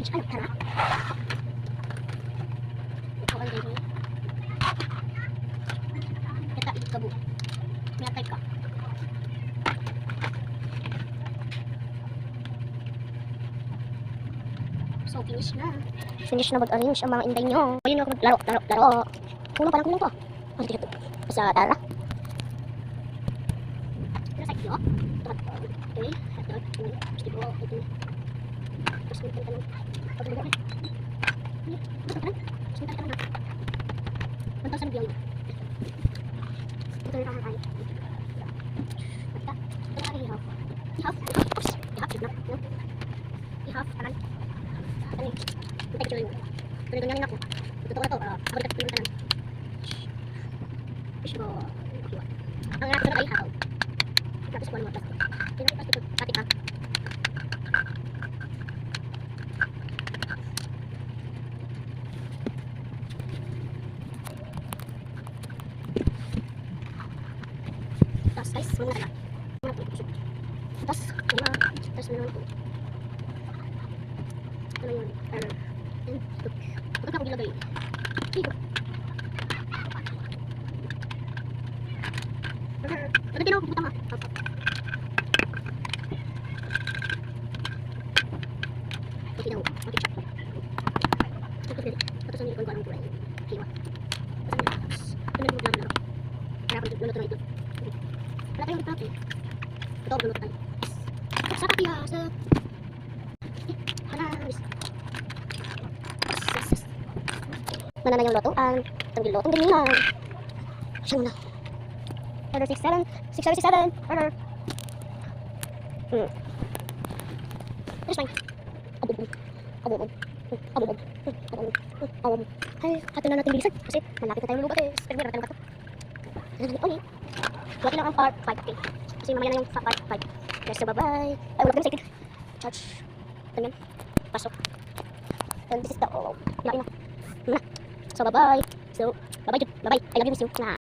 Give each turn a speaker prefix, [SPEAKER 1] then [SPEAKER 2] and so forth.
[SPEAKER 1] guys, ano, tara. Ito ang dito. Kita ikabu. Minatay ka. So, finish na. Finish na mag-arrange ang mga inday nyo. Ayun na ako laro. Kulang to. Ano dito? Sa tara. Ano sa iyo? Okay. Gusto ko. Ito. Tapos may tanong. Pagbubuhay. Sundan ka na. Punta sa biyahe. Ito na ang ay. Ito ang ihap. Ihap. Tanan. Ano? Ito ko yun. Tuloy ganyan ako. Ito ko na to. Abot ka tanan. Fish ko. Ang anak ko na ay haw. Tapos ko ano tas. Tinapos ito pati ka. Tas guys, muna na. Tas meron ako. Ano yun? Bakit ako gilagay? Dito. Bakit din ako pupunta nga? Bakit din ako? Bakit siya? Tapos ang nilikuan ko anong kulay. Hiwa. Tapos pinagmuglan na ako. Kaya ako luluto na ito. Wala tayong ito. Ito ako luluto tayo. Sa kaya sa... Mana na yung lotuan. Itong gilotong din nila. Siya muna. Order 67. 6767. Order. That's fine. Abubog. Ay, ato na natin bilisan. Kasi malapit na tayo lulubat eh. Pero meron tayong kato. Okay. Buhatin lang ang part 5. Okay. Kasi mamaya na yung part 5. Yes, so bye-bye. Ay, wala ka excited. Charge. Ganyan. Pasok. And this is the... Laki na. So bye-bye. I love you, miss you.